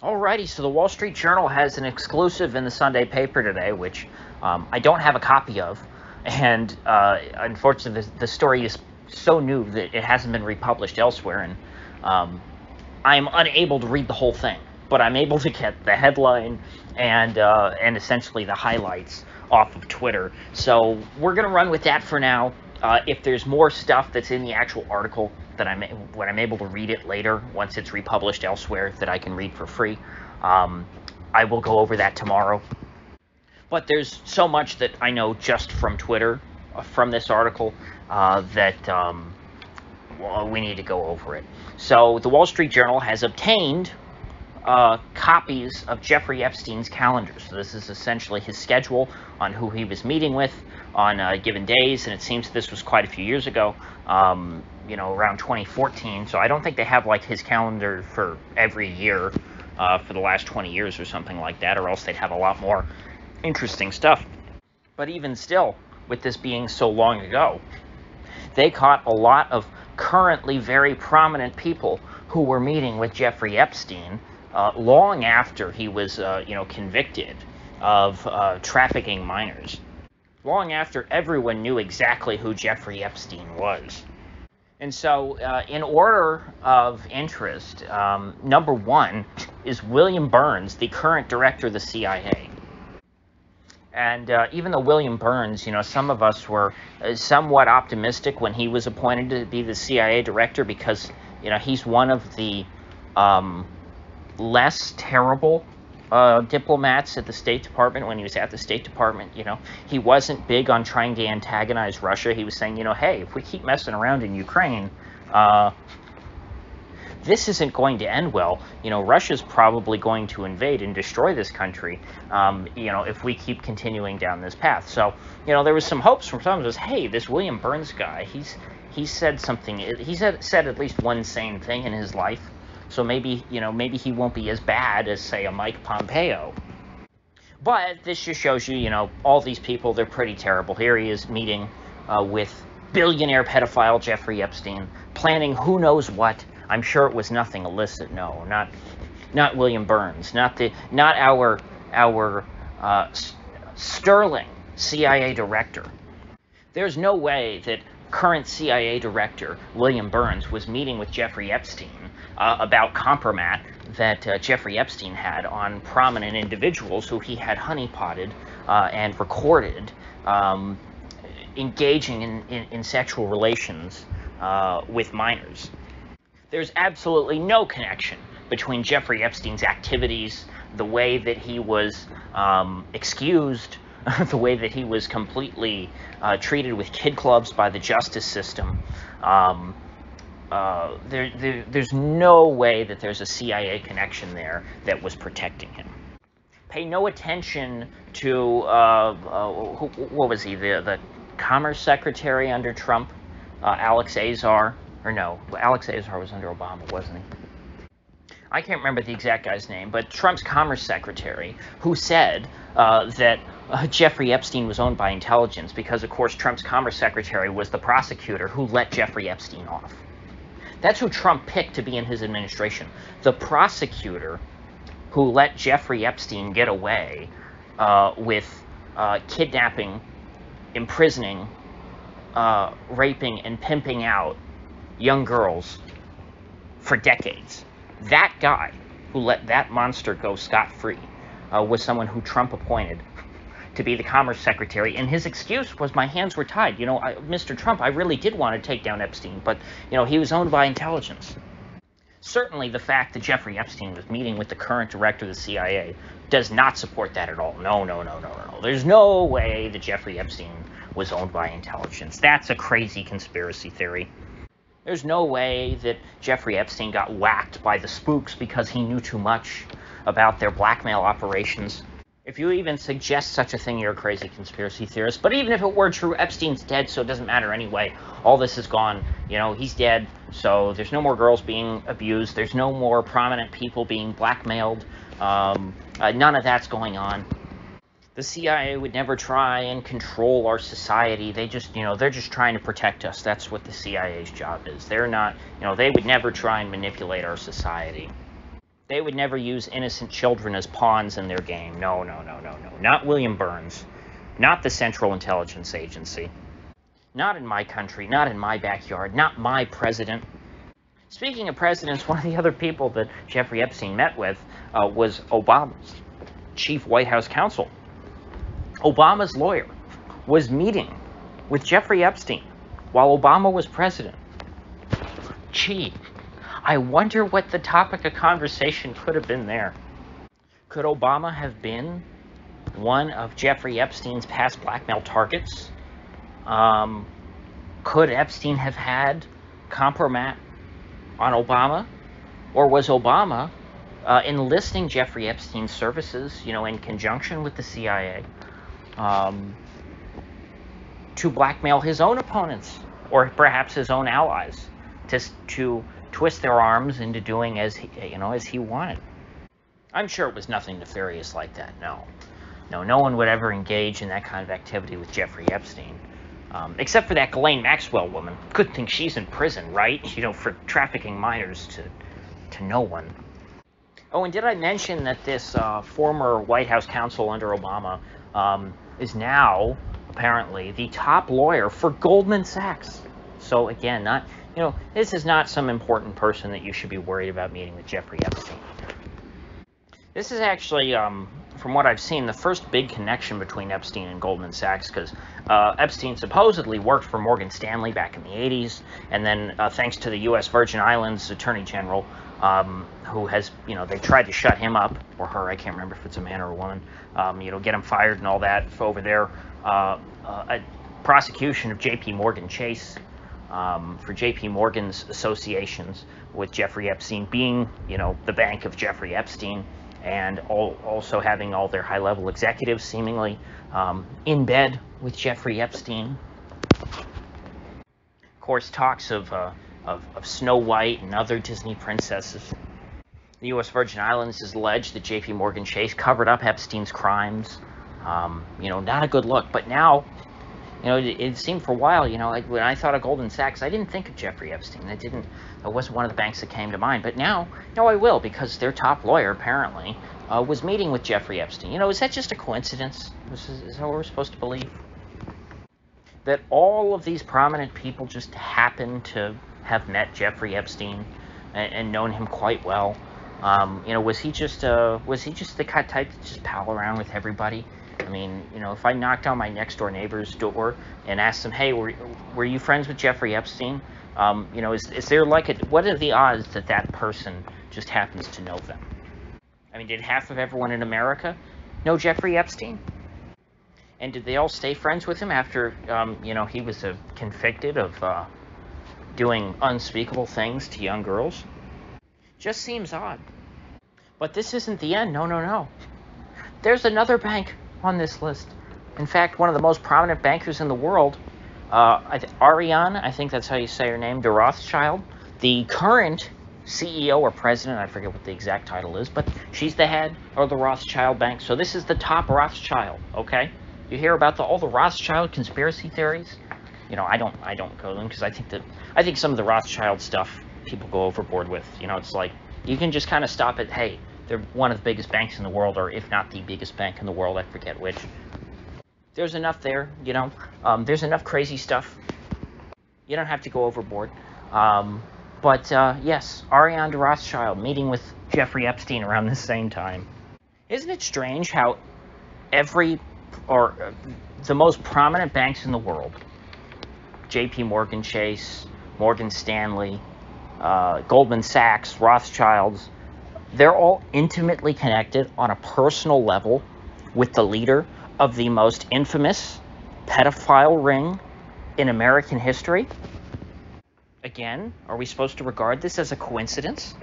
Alrighty, so the Wall Street Journal has an exclusive in the Sunday paper today, which I don't have a copy of, and unfortunately, the story is so new that it hasn't been republished elsewhere, and I'm unable to read the whole thing, but I'm able to get the headline and essentially the highlights off of Twitter. So we're gonna run with that for now. If there's more stuff that's in the actual article that when I'm able to read it later, once it's republished elsewhere, that I can read for free, I will go over that tomorrow. But there's so much that I know just from Twitter, from this article, that well, we need to go over it. So the Wall Street Journal has obtained copies of Jeffrey Epstein's calendar. So this is essentially his schedule on who he was meeting with on given days, and it seems this was quite a few years ago, around 2014. So I don't think they have like his calendar for every year for the last 20 years or something like that, or else they'd have a lot more interesting stuff. But even still, with this being so long ago, they caught a lot of currently very prominent people who were meeting with Jeffrey Epstein long after he was, convicted of trafficking minors. Long after everyone knew exactly who Jeffrey Epstein was. And so, in order of interest, number one is William Burns, the current director of the CIA. And even though William Burns, some of us were somewhat optimistic when he was appointed to be the CIA director because, he's one of the less terrible diplomats at the State Department when he was at the State Department. He wasn't big on trying to antagonize Russia. He was saying, hey, if we keep messing around in Ukraine, this isn't going to end well. Russia's probably going to invade and destroy this country, if we keep continuing down this path. So, there was some hopes from some of us, hey, this William Burns guy, he's said something, he's said at least one sane thing in his life. So maybe he won't be as bad as, say, a Mike Pompeo. But this just shows you, all these people, they're pretty terrible. Here he is meeting with billionaire pedophile Jeffrey Epstein, planning who knows what. I'm sure it was nothing illicit. No, not William Burns, not our sterling CIA director. There's no way that current CIA director William Burns was meeting with Jeffrey Epstein about compromat that Jeffrey Epstein had on prominent individuals who he had honeypotted and recorded engaging in sexual relations with minors. There's absolutely no connection between Jeffrey Epstein's activities, the way that he was excused, the way that he was completely treated with kid clubs by the justice system. There's no way that there's a CIA connection there that was protecting him. Pay no attention to, what was he, the Commerce Secretary under Trump, Alex Azar, or no, Alex Azar was under Obama, wasn't he? I can't remember the exact guy's name, but Trump's Commerce Secretary, who said that Jeffrey Epstein was owned by intelligence because, of course, Trump's Commerce Secretary was the prosecutor who let Jeffrey Epstein off. That's who Trump picked to be in his administration. The prosecutor who let Jeffrey Epstein get away with kidnapping, imprisoning, raping, and pimping out young girls for decades. That guy who let that monster go scot-free was someone who Trump appointed to be the Commerce Secretary, and his excuse was, my hands were tied. Mr. Trump, I really did want to take down Epstein, but, he was owned by intelligence. Certainly the fact that Jeffrey Epstein was meeting with the current director of the CIA does not support that at all. No. There's no way that Jeffrey Epstein was owned by intelligence. That's a crazy conspiracy theory. There's no way that Jeffrey Epstein got whacked by the spooks because he knew too much about their blackmail operations. If you even suggest such a thing, you're a crazy conspiracy theorist. But even if it were true, Epstein's dead, so it doesn't matter anyway. All this is gone. He's dead, so there's no more girls being abused. There's no more prominent people being blackmailed. None of that's going on. The CIA would never try and control our society. They're just trying to protect us. That's what the CIA's job is. They're not, they would never try and manipulate our society. They would never use innocent children as pawns in their game. No, no, no, no, no. Not William Burns. Not the Central Intelligence Agency. Not in my country. Not in my backyard. Not my president. Speaking of presidents, one of the other people that Jeffrey Epstein met with was Obama's chief White House counsel. Obama's lawyer was meeting with Jeffrey Epstein while Obama was president. Gee, I wonder what the topic of conversation could have been there. Could Obama have been one of Jeffrey Epstein's past blackmail targets? Could Epstein have had compromat on Obama? Or was Obama enlisting Jeffrey Epstein's services, in conjunction with the CIA, to blackmail his own opponents, or perhaps his own allies, to twist their arms into doing as he wanted? I'm sure it was nothing nefarious like that. No one would ever engage in that kind of activity with Jeffrey Epstein, except for that Ghislaine Maxwell woman. Good thing she's in prison, right? For trafficking minors to no one. Oh, and did I mention that this former White House counsel under Obama is now apparently the top lawyer for Goldman Sachs? So again, this is not some important person that you should be worried about meeting with Jeffrey Epstein. This is actually, from what I've seen, the first big connection between Epstein and Goldman Sachs, because Epstein supposedly worked for Morgan Stanley back in the 80s, and then thanks to the U.S. Virgin Islands Attorney General, who has, they tried to shut him up, or her, I can't remember if it's a man or a woman, get him fired and all that over their prosecution of J.P. Morgan Chase, for J.P. Morgan's associations with Jeffrey Epstein being, the bank of Jeffrey Epstein, and also having all their high-level executives seemingly in bed with Jeffrey Epstein. Of course, talks of Snow White and other Disney princesses. The U.S. Virgin Islands has alleged that J.P. Morgan Chase covered up Epstein's crimes. Not a good look. But now, it seemed for a while, like when I thought of Goldman Sachs, I didn't think of Jeffrey Epstein. It wasn't one of the banks that came to mind. But now I will, because their top lawyer, apparently, was meeting with Jeffrey Epstein. Is that just a coincidence? Is that what we're supposed to believe? That all of these prominent people just happen to have met Jeffrey Epstein and known him quite well? Was he just the type to just pal around with everybody? I mean, if I knocked on my next door neighbor's door and asked them, hey, were you friends with Jeffrey Epstein? Is there what are the odds that that person just happens to know them? I mean, did half of everyone in America know Jeffrey Epstein? And did they all stay friends with him after, he was convicted of doing unspeakable things to young girls? Just seems odd. But this isn't the end. No. There's another bank on this list. In fact, one of the most prominent bankers in the world, Ariane, I think that's how you say her name, de Rothschild, the current CEO or president, I forget what the exact title is, but she's the head of the Rothschild Bank. So this is the top Rothschild, okay? You hear about all the Rothschild conspiracy theories? I don't go to them because I think some of the Rothschild stuff people go overboard with. It's like you can just kind of stop at, hey, they're one of the biggest banks in the world, or if not the biggest bank in the world, I forget which. There's enough there, there's enough crazy stuff. You don't have to go overboard. But yes, Ariane de Rothschild meeting with Jeffrey Epstein around the same time. Isn't it strange how the most prominent banks in the world, J.P. Morgan Chase, Morgan Stanley, Goldman Sachs, Rothschilds, they're all intimately connected on a personal level with the leader of the most infamous pedophile ring in American history? Again, are we supposed to regard this as a coincidence?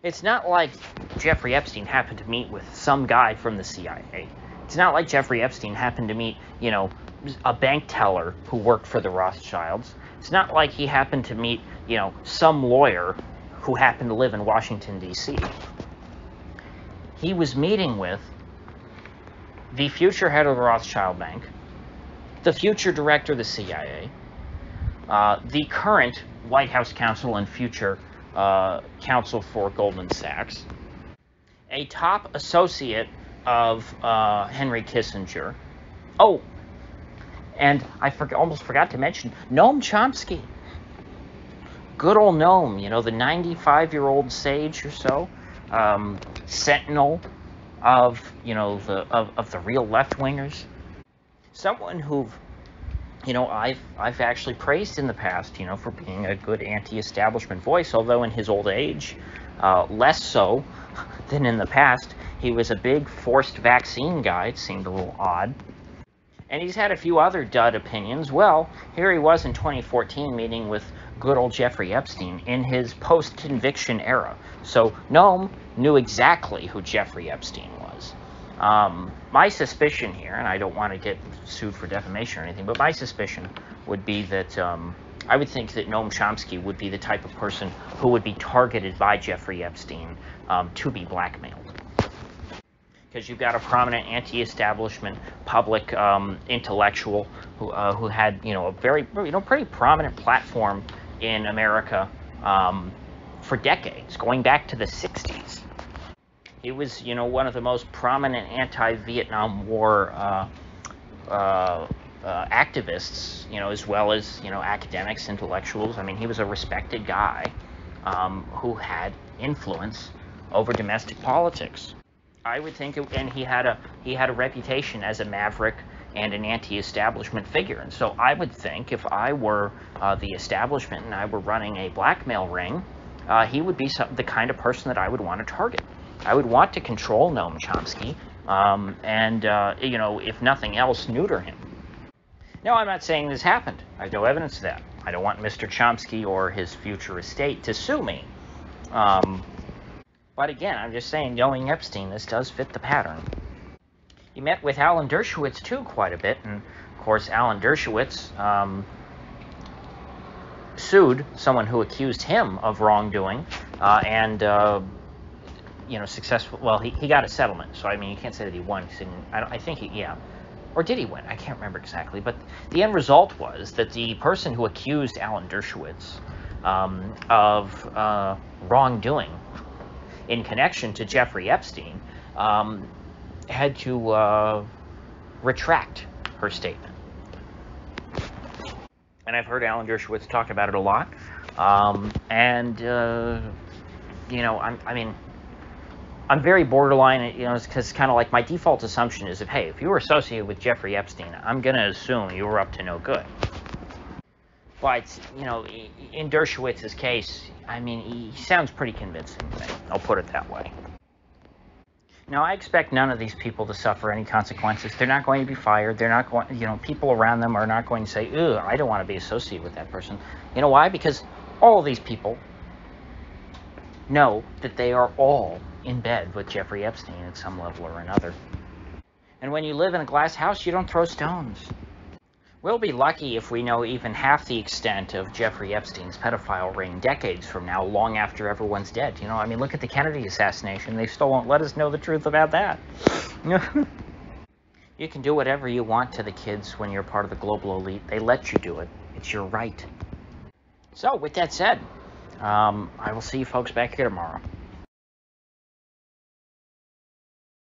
It's not like Jeffrey Epstein happened to meet with some guy from the CIA. It's not like Jeffrey Epstein happened to meet, a bank teller who worked for the Rothschilds. It's not like he happened to meet, some lawyer who happened to live in Washington, D.C. He was meeting with the future head of the Rothschild Bank, the future director of the CIA, the current White House counsel and future counsel for Goldman Sachs, a top associate of Henry Kissinger. Oh, and I almost forgot to mention Noam Chomsky. Good old Noam, you know, the 95-year-old sage or so, sentinel of, you know, of the real left-wingers. Someone who, you know, I've actually praised in the past, you know, for being a good anti-establishment voice, although in his old age, less so than in the past. He was a big forced vaccine guy. It seemed a little odd. And he's had a few other dud opinions. Well, here he was in 2014 meeting with good old Jeffrey Epstein in his post-conviction era. So Noam knew exactly who Jeffrey Epstein was. My suspicion here, and I don't want to get sued for defamation or anything, but my suspicion would be that I would think that Noam Chomsky would be the type of person who would be targeted by Jeffrey Epstein to be blackmailed. Because you've got a prominent anti-establishment public intellectual who had, you know, a very, you know, pretty prominent platform in America for decades, going back to the 60s. He was, you know, one of the most prominent anti-Vietnam War activists, you know, as well as, you know, academics, intellectuals. I mean, he was a respected guy who had influence over domestic politics. I would think, and he had a reputation as a maverick and an anti-establishment figure. And so I would think if I were the establishment and I were running a blackmail ring, he would be the kind of person that I would want to target. I would want to control Noam Chomsky and, you know, if nothing else, neuter him. Now, I'm not saying this happened. I have no evidence of that. I don't want Mr. Chomsky or his future estate to sue me. But again, I'm just saying, knowing Epstein, this does fit the pattern. He met with Alan Dershowitz, too, quite a bit. And, of course, Alan Dershowitz sued someone who accused him of wrongdoing and, you know, successful. Well, he got a settlement. So, I mean, you can't say that he won. I think he, yeah. Or did he win? I can't remember exactly. But the end result was that the person who accused Alan Dershowitz of wrongdoing in connection to Jeffrey Epstein, had to retract her statement. And I've heard Alan Dershowitz talk about it a lot. You know, I mean, I'm very borderline, you know, because kind of like my default assumption is if you were associated with Jeffrey Epstein, I'm going to assume you were up to no good. But, you know, in Dershowitz's case, I mean, he sounds pretty convincing to me. I'll put it that way. Now, I expect none of these people to suffer any consequences. They're not going to be fired. They're not going, you know, people around them are not going to say, ugh, I don't want to be associated with that person. You know why? Because all of these people know that they are all in bed with Jeffrey Epstein at some level or another. And when you live in a glass house, you don't throw stones. We'll be lucky if we know even half the extent of Jeffrey Epstein's pedophile ring decades from now, long after everyone's dead. You know, I mean, look at the Kennedy assassination. They still won't let us know the truth about that. You can do whatever you want to the kids when you're part of the global elite. They let you do it. It's your right. So, with that said, I will see you folks back here tomorrow.